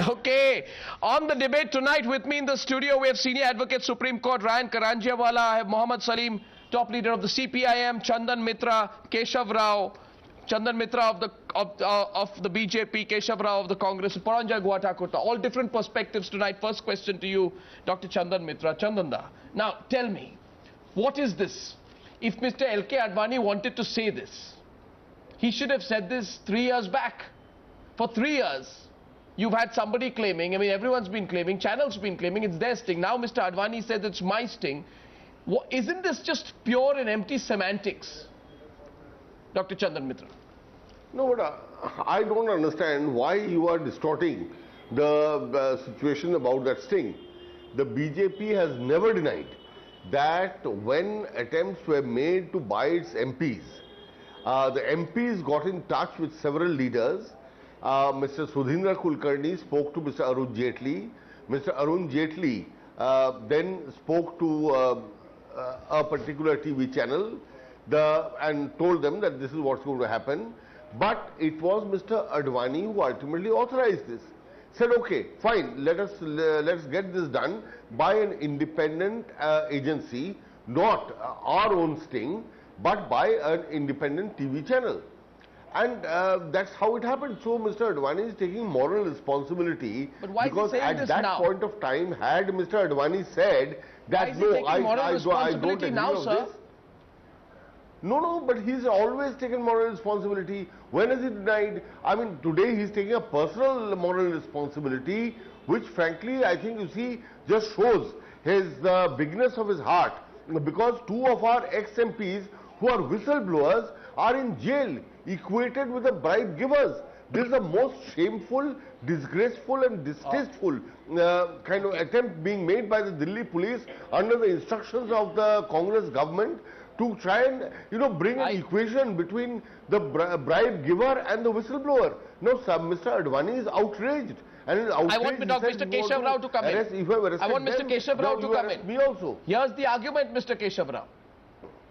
Okay, on the debate tonight with me in the studio we have Senior Advocate Supreme Court Ryan Karanjewala, I have Mohammad Salim, top leader of the CPIM, Chandan Mitra, Keshav Rao, Chandan Mitra of the BJP, Keshav Rao of the Congress, Paranjay Guatakota. All different perspectives tonight. First question to you, Dr. Chandan Mitra. Chandanda, now tell me, what is this? If Mr. L.K. Advani wanted to say this, he should have said this 3 years back. For 3 years, you've had somebody claiming, I mean, everyone's been claiming, channels been claiming it's their sting. Now Mr. Advani says it's my sting. Isn't this just pure and empty semantics? Dr. Chandan Mitra. No, but I don't understand why you are distorting the situation about that sting. The BJP has never denied that when attempts were made to buy its MPs, the MPs got in touch with several leaders. Mr. Sudhindra Kulkarni spoke to Mr. Arun Jaitley. Mr. Arun Jaitley then spoke to a particular TV channel and told them that this is what's going to happen. But it was Mr. Advani who ultimately authorized this. Said, okay, fine, let's get this done by an independent agency, not our own sting, but by an independent TV channel. And that's how it happened. So Mr. Advani is taking moral responsibility, but why because at that now? point of time, had Mr. Advani said that no, I don't agree now, on sir? this. No, but he's always taken moral responsibility. When has he denied? I mean, today he's taking a personal moral responsibility, which frankly, I think, you see, just shows the bigness of his heart. Because two of our ex-MPs who are whistleblowers are in jail, equated with the bribe givers. This is the most shameful, disgraceful and distasteful kind of attempt being made by the Delhi police under the instructions of the Congress government to try and, bring an equation between the bribe giver and the whistleblower. No, sir, Mr. Advani is outraged. And I want Mr. Keshav Rao to come in. I want Mr. Keshav Rao to come in. Me also. Here's the argument, Mr. Keshav Rao.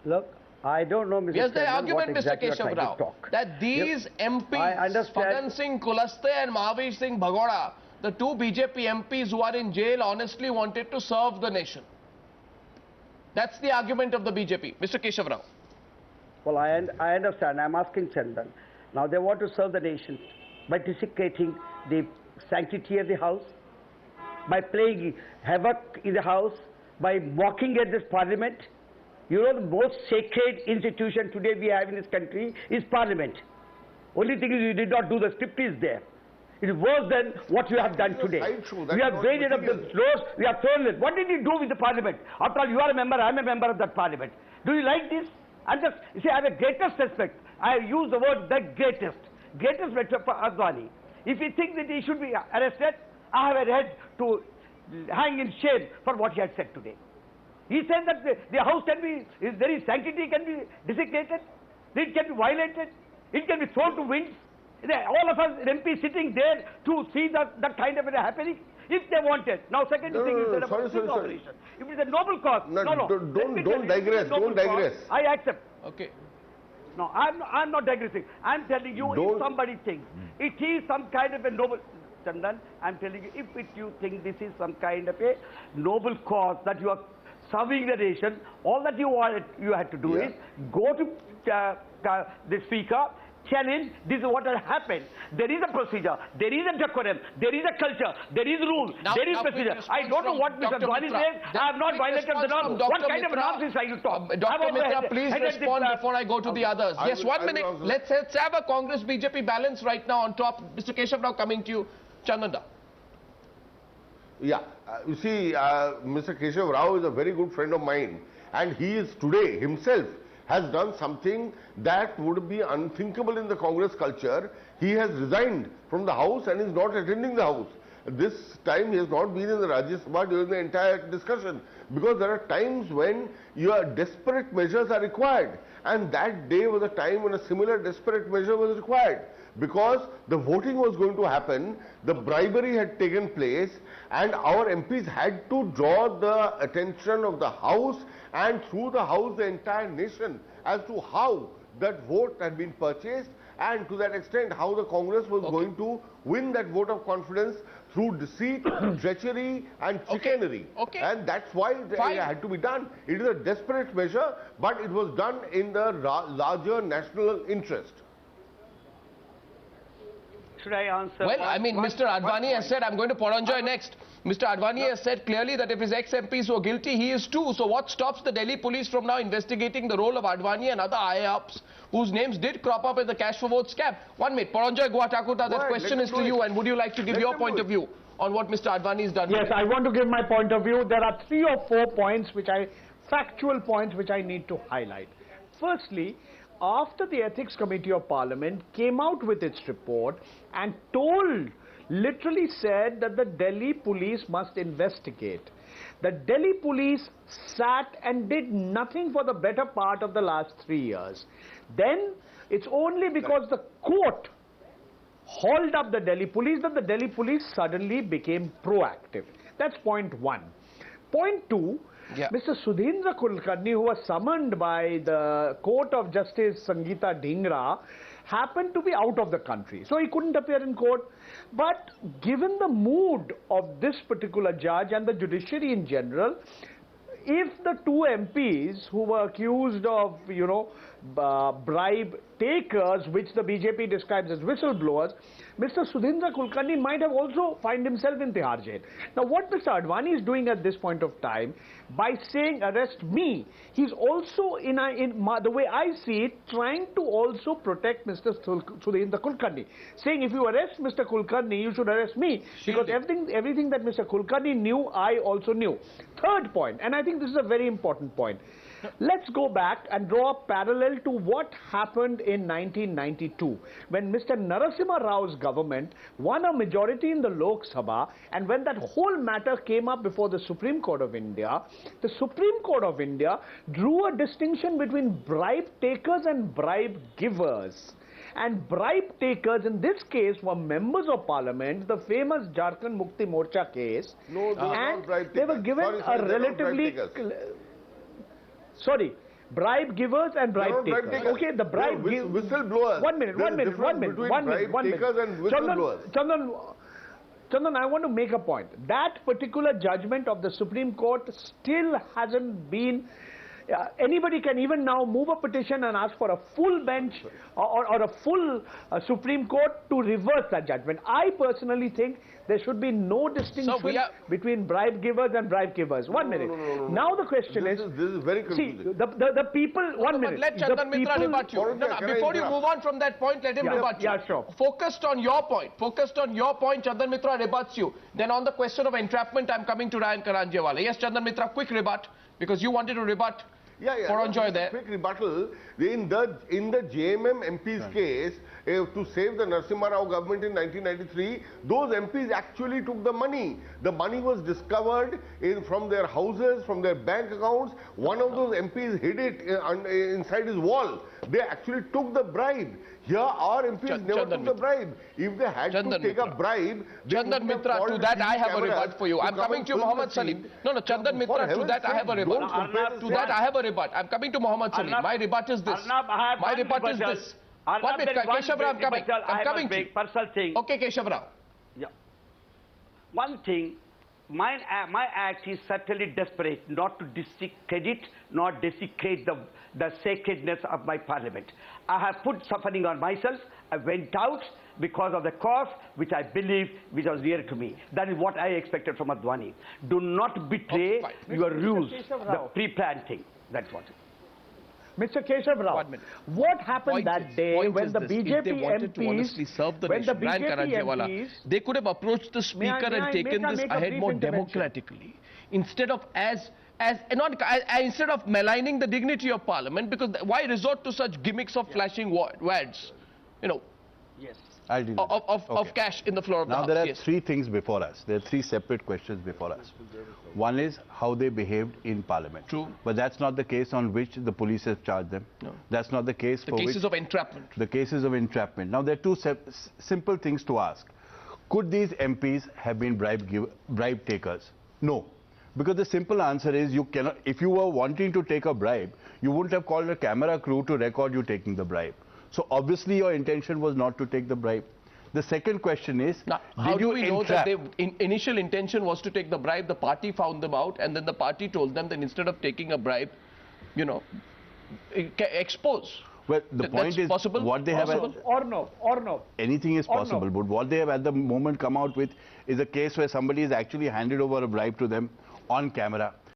Look, I don't know, Mr. Here's the argument, exactly Mr. Keshav Rao, that these MPs, Fagan Singh Kulaste and Mahavir Singh Bhagoda, the two BJP MPs who are in jail, honestly wanted to serve the nation. That's the argument of the BJP. Mr. Keshav Rao. Well, I understand. I'm asking Chandan. Now they want to serve the nation by desecrating the sanctity of the house, by playing havoc in the house, by mocking at this parliament. You know, the most sacred institution today we have in this country is parliament. Only thing is you did not do the striptease there. It is worse than what you have done today. We have raided up the floors, we have thrown it. What did you do with the parliament? After all, you are a member, I am a member of that parliament. Do you like this? And just, you see, I have a greatest respect. I use the word the greatest. Greatest respect for Advani. If he thinks that he should be arrested, I have a right to hang in shame for what he had said today. He said that the house can be, there is sanctity can be desecrated, it can be violated, it can be thrown to winds. All of us MP sitting there to see that kind of a happening, if they wanted. Now, second thing is that about this operation. If it is a noble cause, don't digress. Cause, I accept. Okay. No, I'm not digressing. I'm telling you, if somebody thinks it is some kind of a noble, Chandan, I'm telling you, if you think this is some kind of a noble cause that you are serving the nation, all that you had to do is go to the speaker, tell him this is what has happened. There is a procedure, there is a decorum, there is a culture, there is rule, there is procedure. I don't know what Mr. Advani says. I have not violated the norm. What kind of nonsense are you talking? Dr. Mitra, please respond before I go to the others. Yes, 1 minute. Let's have a Congress BJP balance right now on top. Mr. Keshav Rao coming to you. Chananda. Yeah, you see, Mr. Keshav Rao is a very good friend of mine, and he is today himself has done something that would be unthinkable in the Congress culture. He has resigned from the House and is not attending the House. This time he has not been in the Rajya Sabha during the entire discussion, because there are times when your desperate measures are required, and that day was a time when a similar desperate measure was required. Because the voting was going to happen, the bribery had taken place, and our MPs had to draw the attention of the House and through the House the entire nation as to how that vote had been purchased, and to that extent how the Congress was going to win that vote of confidence through deceit, treachery and chicanery. Okay. And that's why it Fine. had to be done. It is a desperate measure, but it was done in the larger national interest. Should I answer? Well, I mean, Mr. Advani has said, I'm going to Paranjoy next. Mr. Advani has said clearly that if his ex-MPs were guilty, he is too. So what stops the Delhi police from now investigating the role of Advani and other high-ups whose names did crop up in the cash for vote scam? 1 minute. Paranjoy Guatakuta, that Why? question Let is him to do you, it. and would you like to give Let your him point do of it. view on what Mr. Advani has done? Yes, I want to give my point of view. There are 3 or 4 points factual points which I need to highlight. Firstly, after the Ethics Committee of Parliament came out with its report and literally said that the Delhi police must investigate. The Delhi police sat and did nothing for the better part of the last 3 years. Then it's only because the court hauled up the Delhi police that the Delhi police suddenly became proactive. That's point 1. Point 2, Yeah. Mr. Sudhindra Kulkarni, who was summoned by the Court of Justice Sangeeta Dhingra, happened to be out of the country. So he couldn't appear in court. But given the mood of this particular judge and the judiciary in general, if the 2 MPs who were accused of, bribe takers, which the BJP describes as whistleblowers, Mr. Sudhindra Kulkarni might have also find himself in Tihar jail. Now, what Mr. Advani is doing at this point of time, by saying arrest me, he's also, the way I see it, trying to also protect Mr. Sudhindra Kulkarni, saying if you arrest Mr. Kulkarni, you should arrest me, because everything that Mr. Kulkarni knew, I also knew. Third point, and I think this is a very important point. Let's go back and draw a parallel to what happened in 1992 when Mr. Narasimha Rao's government won a majority in the Lok Sabha, and when that whole matter came up before the Supreme Court of India, the Supreme Court of India drew a distinction between bribe takers and bribe givers. And bribe takers in this case were members of parliament, the famous Jharkhand Mukti Morcha case. No, those are and not bribe they were takers. given Sorry, a they're not bribe relatively... takers. Sorry, bribe givers and bribe They're not takers. bribe takers. Okay, the bribe They're whistleblowers. One minute. There's a difference between bribe takers and whistleblowers. Chandan, I want to make a point. That particular judgment of the Supreme Court still hasn't been... anybody can even now move a petition and ask for a full bench or a full Supreme Court to reverse that judgment. I personally think there should be no distinction between bribe givers and bribe givers. 1 minute. No. Now the question This is very see, confusing. the people... 1 minute. But let Chandan Mitra rebut you. Paranjoy, No, can I before you interrupt? move on from that point, let him rebut you. Yeah, sure. Focused on your point, Chandan Mitra rebuts you. Then on the question of entrapment, I'm coming to Ryan Karanjewala. Yes, Chandan Mitra, quick rebut, because you wanted to rebut. Paranjoy there. Quick rebuttal. In the JMM MP's case, to save the Narasimha Rao government in 1993, those MPs actually took the money. The money was discovered from their houses, from their bank accounts. One of those MPs hid it inside his wall. They actually took the bribe. Here, our MPs never took the bribe. If they had to take a bribe, Chandan Mitra, to that I have a rebut for you. I'm coming to Mohammed Salim. No, Chandan Mitra, to that I have a rebut. To that I have a rebut. I'm coming to Mohammed Salim. My rebut is this. My rebut is this. 1 minute, Keshav Rao, I'm coming. I'm coming to you. Personal thing. Okay, Keshav Rao. Yeah. One thing, my act is certainly desperate, not to discredit nor desecrate the sacredness of my parliament. I have put suffering on myself. I went out because of the cause which I believe which was dear to me. That is what I expected from Advani. Do not betray your rules, the pre-planting. That's what. Mr. Keshav Rao, 1 minute. what happened that day when the BJP if they wanted to honestly MPs, serve the when the nation, Ryan BJP Karanjewala, MPs, they could have approached the speaker may and I taken this make a ahead brief more intervention? democratically, instead of instead of maligning the dignity of parliament, because why resort to such gimmicks of flashing words, Yes. I'll deal with it. of cash in the floor of the Now house. there are Yes. 3 things before us. There are 3 separate questions before us. One is how they behaved in Parliament. True. But that's not the case on which the police have charged them. No. That's not the case The for cases which of entrapment. the cases of entrapment. Now there are 2 simple things to ask. Could these MPs have been bribe takers? No. Because the simple answer is you cannot. If you were wanting to take a bribe, you wouldn't have called a camera crew to record you taking the bribe. So obviously your intention was not to take the bribe. The second question is, Now, how did do you we know that entrap? initial intention was to take the bribe? The party found them out, and then the party told them that instead of taking a bribe, you know, expose. Well, the That's point is, possible? what they have, Possible? Or no. anything is Or no. possible. But what they have at the moment come out with is a case where somebody has actually handed over a bribe to them on camera.